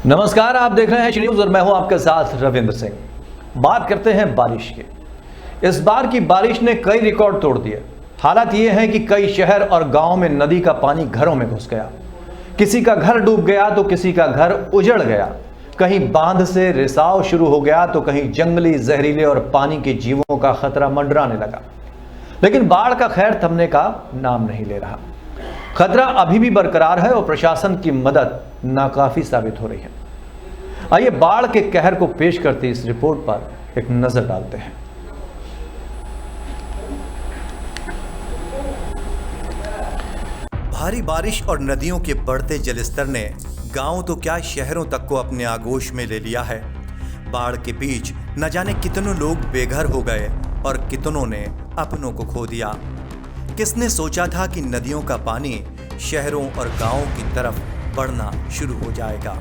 नमस्कार, आप देख रहे हैं शी न्यूज़ और मैं हूं आपके साथ रविंद्र सिंह। बात करते हैं बारिश की। इस बार की बारिश ने कई रिकॉर्ड तोड़ दिए। हालात ये है कि कई शहर और गांव में नदी का पानी घरों में घुस गया। किसी का घर डूब गया तो किसी का घर उजड़ गया। कहीं बांध से रिसाव शुरू हो गया तो कहीं जंगली, जहरीले और पानी के जीवों का खतरा मंडराने लगा। लेकिन बाढ़ का खैर थमने का नाम नहीं ले रहा। खतरा अभी भी बरकरार है और प्रशासन की मदद नाकाफी साबित हो रही है। आइए बाढ़ के कहर को पेश करते इस रिपोर्ट पर एक नजर डालते हैं। भारी बारिश और नदियों के बढ़ते जलस्तर ने गांव तो क्या शहरों तक को अपने आगोश में ले लिया है। बाढ़ के बीच न जाने कितनों लोग बेघर हो गए और कितनों ने अपनों को खो दिया। किसने सोचा था कि नदियों का पानी शहरों और गांवों की तरफ बढ़ना शुरू हो जाएगा।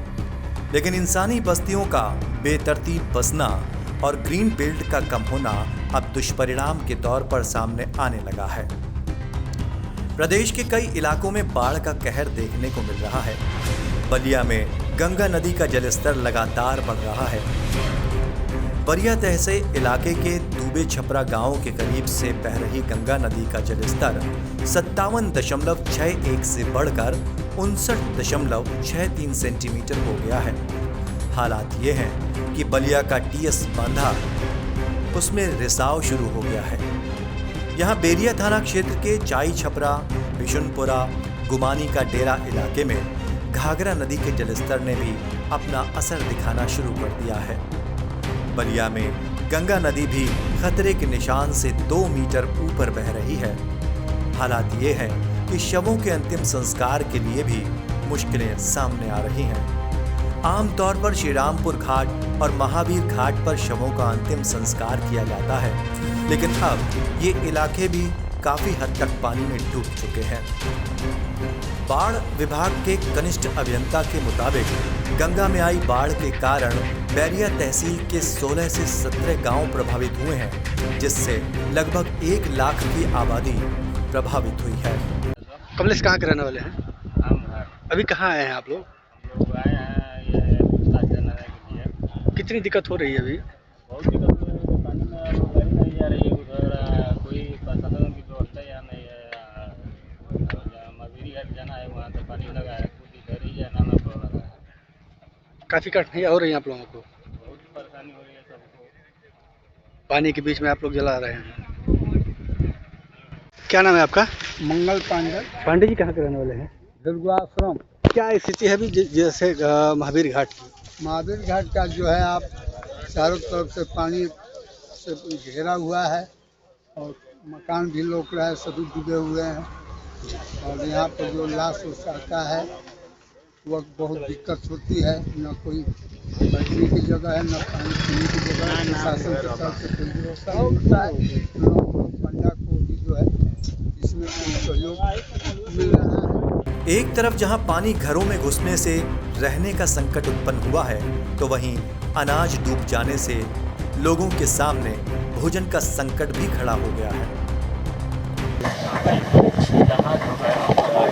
लेकिन इंसानी बस्तियों का बेतरतीब बसना और ग्रीन बेल्ट का कम होना अब दुष्परिणाम के तौर पर सामने आने लगा है। प्रदेश के कई इलाकों में बाढ़ का कहर देखने को मिल रहा है। बलिया में गंगा नदी का जलस्तर लगातार बढ़ रहा है। बलिया तहसील इलाके के दूबे छपरा गांव के करीब से बह रही गंगा नदी का जलस्तर 57.61 से बढ़कर 59.63 सेंटीमीटर हो गया है। हालात ये हैं कि बलिया का टीएस बांधा, उसमें रिसाव शुरू हो गया है। यहाँ बेरिया थाना क्षेत्र के चाई छपरा, बिशुनपुरा, गुमानी का डेरा इलाके में घाघरा नदी के जलस्तर ने भी अपना असर दिखाना शुरू कर दिया है। बलिया में गंगा नदी भी खतरे के निशान से 2 मीटर ऊपर बह रही है। हालात ये है कि शवों के अंतिम संस्कार के लिए भी मुश्किलें सामने आ रही हैं। आमतौर पर श्रीरामपुर घाट और महावीर घाट पर शवों का अंतिम संस्कार किया जाता है, लेकिन अब ये इलाके भी काफी हद तक पानी में डूब चुके हैं। बाढ़ विभाग के कनिष्ठ अभियंता के मुताबिक गंगा में आई बाढ़ के कारण बैरिया तहसील के 16 से 17 गांव प्रभावित हुए हैं, जिससे लगभग 1 लाख की आबादी प्रभावित हुई है। कमलेश कहाँ के रहने वाले हैं? हम अभी कहाँ आए हैं आप लोग? लोग आए हैं ये पूछताछ करने के लिए। कितनी दिक्कत हो रही है अभी? बहुत दिक्कत हो रही है, पानी में अब गाड़ी नहीं जा रही है। उधर कोई प्रशासन की व्यवस्था यहाँ नहीं है। मजदूरी घाट जाना है, वहाँ से पानी लगा है, कुछ इधर ही जाना पड़ रहा है। काफ़ी कठिनाइयाँ हो रही हैं आप लोगों को? बहुत परेशानी हो रही है सबको। पानी के बीच में आप लोग जला रहे हैं। क्या नाम है आपका? मंगल पांडे, पांडे जी कहाँ के रहने वाले हैं? दुर्गाश्रम। क्या स्थिति है अभी जैसे महावीर घाट की? महावीर घाट का जो है आप चारों तरफ से पानी से घेरा हुआ है और मकान भी लोग रहे सभी डूबे हुए हैं। और यहाँ पर जो लाश आता है वह बहुत दिक्कत होती है। न कोई बैठने की जगह है, न पानी पीने की जगह है। प्रशासन की तरफ से कोई व्यवस्था नहीं होता है। पंडा को भी जो है इसमें कोई सहयोग मिल रहा है। एक तरफ जहां पानी घरों में घुसने से रहने का संकट उत्पन्न हुआ है, तो वहीं अनाज डूब जाने से लोगों के सामने भोजन का संकट भी खड़ा हो गया है।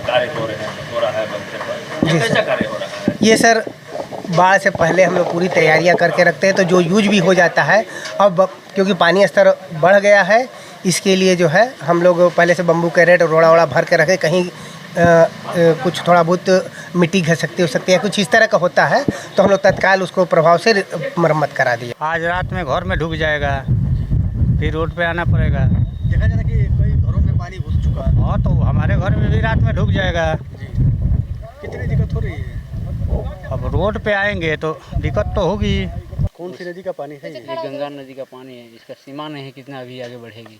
कार्य हो रहा है बच्चे पर, कैसा कार्य हो रहा है? ये सर बाढ़ से पहले हम लोग पूरी तैयारियां करके रखते हैं, तो जो यूज भी हो जाता है। अब क्योंकि पानी स्तर बढ़ गया है, इसके लिए जो है हम लोग पहले से बम्बू कैरेट और रोड़ा भर के रखे। कहीं कुछ थोड़ा बहुत मिट्टी घस सकती है, कुछ इस तरह का होता है, तो हम लोग तत्काल उसको प्रभाव से मरम्मत करा दिए। आज रात में घर में ढुक जाएगा, फिर रोड पे आना पड़ेगा। देखा जाता कि कई घरों में पानी घुस चुका है। हाँ, तो हमारे घर में भी रात में ढुक जाएगा। कितनी दिक्कत हो रही है? अब रोड पे आएंगे तो दिक्कत तो होगी। कौन सी नदी का पानी है ये? ये गंगा नदी का पानी है। इसका सीमा नहीं है कितना अभी आगे बढ़ेगी।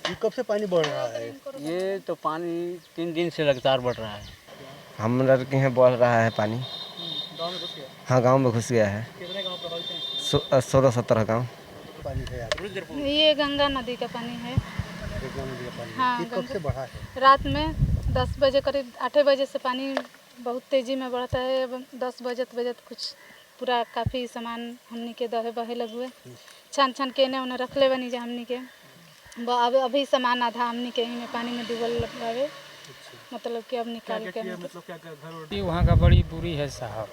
ये कब से पानी बढ़ रहा है? ये तो पानी 3 दिन से लगातार बढ़ रहा है। हम लड़के हैं, बढ़ रहा है पानी। गाँव में घुस गया? हाँ, गांव में घुस गया है। कितने गाँव प्रभावित हैं? 16-17 गाँव। पानी है यहाँ? ये गंगा नदी का पानी है। गंगा नदी का पानी हाँ, ये कब से बढ़ा है? रात में 10 बजे करीब 8 बजे से पानी बहुत तेज़ी में बढ़ता है। अब 10 बजत कुछ पूरा काफ़ी सामान हमनी के दहे बहे लग हुए छान के उन्हें रख ले बनी जा हमनी के। अब अभी सामान आधा हमनी के ही में पानी में डूबल लगे। मतलब कि अब निकाल के मतलब क्या घर वहाँ का बड़ी बुरी है साहब।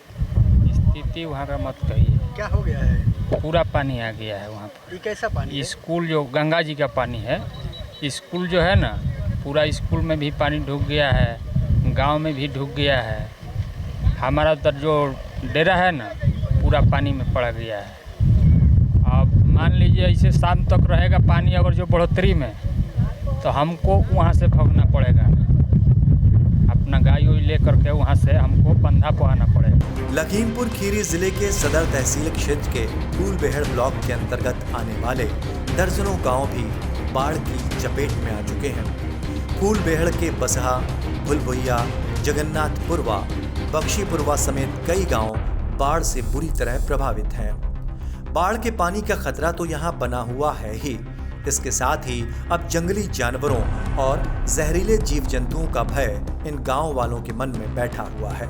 स्थिति वहाँ का मत कहिए, क्या हो गया है? पूरा पानी आ गया है वहाँ पर। ये कैसा पानी है? स्कूल जो गंगा जी का पानी है, स्कूल जो है ना, पूरा स्कूल में भी पानी ढुक गया है, गांव में भी ढुक गया है। हमारा उधर जो डेरा है ना, पूरा पानी में पड़ गया है। अब मान लीजिए ऐसे शाम तक रहेगा पानी अगर जो बढ़ोतरी में, तो हमको वहाँ से भागना पड़ेगा, अपना गाय वाय ले करके वहाँ से हमको बंधा पहुँचना पड़ेगा। लखीमपुर खीरी जिले के सदर तहसील क्षेत्र के फूलबेहड़ ब्लॉक के अंतर्गत आने वाले दर्जनों गांव भी बाढ़ की चपेट में आ चुके हैं। फूलबेहड़ के बसहा, भुलभुइया, जगन्नाथपुरवा, बख्शीपुरवा समेत कई गांव बाढ़ से बुरी तरह प्रभावित हैं। बाढ़ के पानी का खतरा तो यहाँ बना हुआ है ही, इसके साथ ही अब जंगली जानवरों और जहरीले जीव जंतुओं का भय इन गांव वालों के मन में बैठा हुआ है।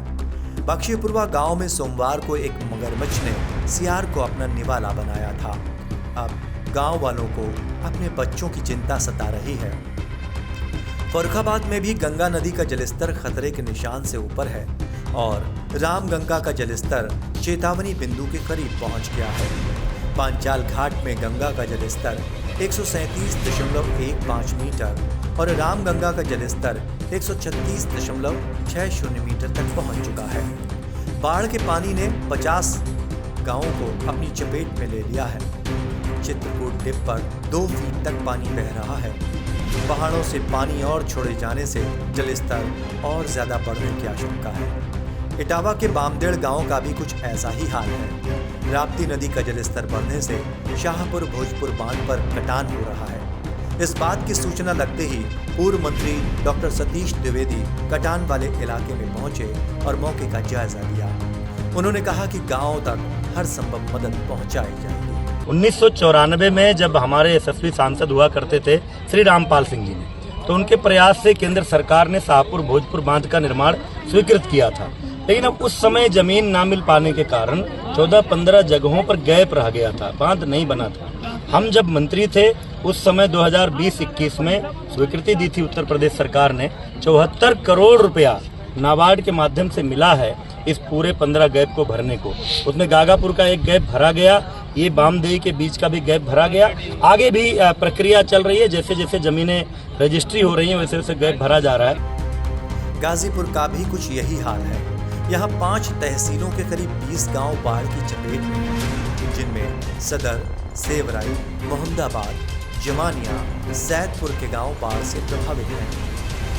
बख्शीपुरवा गांव में सोमवार को एक मगरमच्छ ने सियार को अपना निवाला बनाया था। अब गांव वालों को अपने बच्चों की चिंता सता रही है। फर्रुखाबाद में भी गंगा नदी का जलस्तर खतरे के निशान से ऊपर है और रामगंगा का जलस्तर चेतावनी बिंदु के करीब पहुंच गया है। पांचाल घाट में गंगा का जलस्तर 137.15 मीटर और रामगंगा का जलस्तर 136.60 मीटर तक पहुंच चुका है। बाढ़ के पानी ने 50 गांवों को अपनी चपेट में ले लिया है। चित्रकूट डिप पर 2 फीट तक पानी बह रहा है। पहाड़ों से पानी और छोड़े जाने से जलस्तर और ज्यादा बढ़ने की आशंका है। इटावा के बामदेड़ गांव का भी कुछ ऐसा ही हाल है। राप्ती नदी का जलस्तर बढ़ने से शाहपुर भोजपुर बांध पर कटान हो रहा है। इस बात की सूचना लगते ही पूर्व मंत्री डॉक्टर सतीश द्विवेदी कटान वाले इलाके में पहुंचे और मौके का जायजा लिया। उन्होंने कहा कि गांव तक हर संभव मदद पहुंचाई जाएगी। 1994 में जब हमारे यशस्वी सांसद हुआ करते थे श्री रामपाल सिंह जी ने, तो उनके प्रयास से केंद्र सरकार ने शाहपुर भोजपुर बांध का निर्माण स्वीकृत किया था। लेकिन अब उस समय जमीन ना मिल पाने के कारण 14-15 जगहों पर गैप रह गया था, बांध नहीं बना था। हम जब मंत्री थे उस समय 2020-21 में स्वीकृति दी थी उत्तर प्रदेश सरकार ने। 74 करोड़ रुपया नाबार्ड के माध्यम से मिला है इस पूरे 15 गैप को भरने को। उसमें गागापुर का एक गैप भरा गया, ये बामदेई के बीच का भी गैप भरा गया। आगे भी प्रक्रिया चल रही है, जैसे जैसे जमीनें रजिस्ट्री हो रही हैं वैसे वैसे गैप भरा जा रहा है। गाजीपुर का भी कुछ यही हाल है। यहाँ 5 तहसीलों के करीब 20 गांव बाढ़ की चपेट में हैं, जिनमें सदर, सेवराई, मोहम्मदाबाद, जमानिया, सैदपुर के गांव बाढ़ से प्रभावित हैं।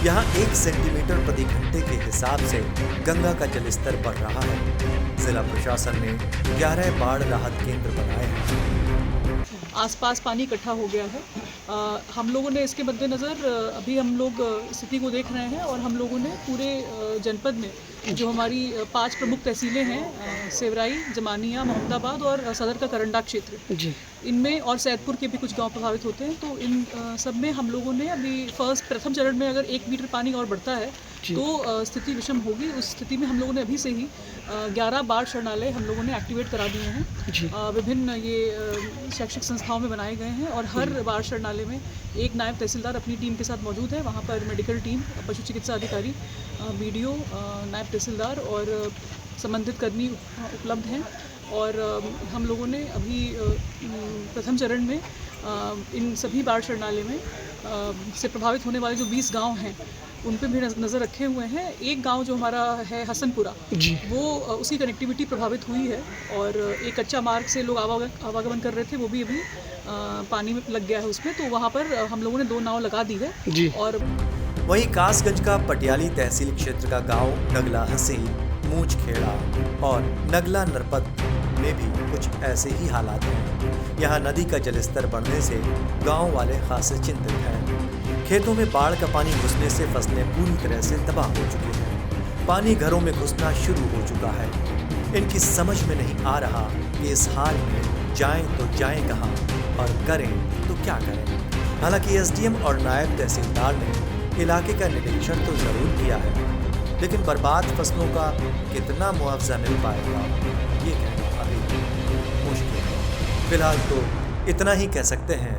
यहाँ 1 सेंटीमीटर प्रति घंटे के हिसाब से गंगा का जलस्तर बढ़ रहा है। जिला प्रशासन ने 11 बाढ़ राहत केंद्र बनाए हैं। आसपास पानी इकट्ठा हो गया है। हम लोगों ने इसके मद्देनज़र अभी हम लोग स्थिति को देख रहे हैं और हम लोगों ने पूरे जनपद में जो हमारी 5 प्रमुख तहसीलें हैं, सेवराई, जमानिया, मोहम्मदाबाद और सदर का करंडा क्षेत्र जी, इनमें और सैदपुर के भी कुछ गांव प्रभावित होते हैं। तो इन सब में हम लोगों ने अभी प्रथम चरण में अगर 1 मीटर पानी और बढ़ता है तो स्थिति विषम होगी। उस स्थिति में हम लोगों ने अभी से ही 11 बाढ़ शरणालय हम लोगों ने एक्टिवेट करा दिए हैं। विभिन्न ये शैक्षिक संस्थाओं में बनाए गए हैं और हर बाढ़ शरणालय में एक नायब तहसीलदार अपनी टीम के साथ मौजूद है। वहाँ पर मेडिकल टीम, पशु चिकित्सा अधिकारी, BDO, नायब तहसीलदार और संबंधित कर्मी उपलब्ध हैं। और हम लोगों ने अभी प्रथम चरण में इन सभी बाढ़ शरणालय में से प्रभावित होने वाले जो 20 गांव हैं उन पे भी नज़र रखे हुए हैं। एक गांव जो हमारा है हसनपुरा जी, वो उसकी कनेक्टिविटी प्रभावित हुई है और एक कच्चा मार्ग से लोग आवागमन कर रहे थे, वो भी अभी पानी में लग गया है उसमें। तो वहाँ पर हम लोगों ने 2 नाव लगा दी है जी। और वहीं कासगंज का पटियाली तहसील क्षेत्र का गांव नगला हसी, मूंचखेड़ा और नगला नरपत में भी कुछ ऐसे ही हालात हैं। यहाँ नदी का जलस्तर बढ़ने से गांव वाले खासे चिंतित हैं। खेतों में बाढ़ का पानी घुसने से फसलें पूरी तरह से तबाह हो चुकी हैं। पानी घरों में घुसना शुरू हो चुका है। इनकी समझ में नहीं आ रहा कि इस हाल में जाएं तो जाएं कहाँ और करें तो क्या करें। हालांकि SDM और नायब तहसीलदार ने इलाके का निरीक्षण तो जरूर किया है, लेकिन बर्बाद फसलों का कितना मुआवजा मिल पाएगा ये कहना अभी मुश्किल है। फिलहाल तो इतना ही कह सकते हैं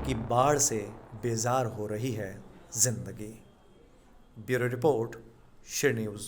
कि बाढ़ से बेजार हो रही है जिंदगी। ब्यूरो रिपोर्ट, शेर न्यूज़।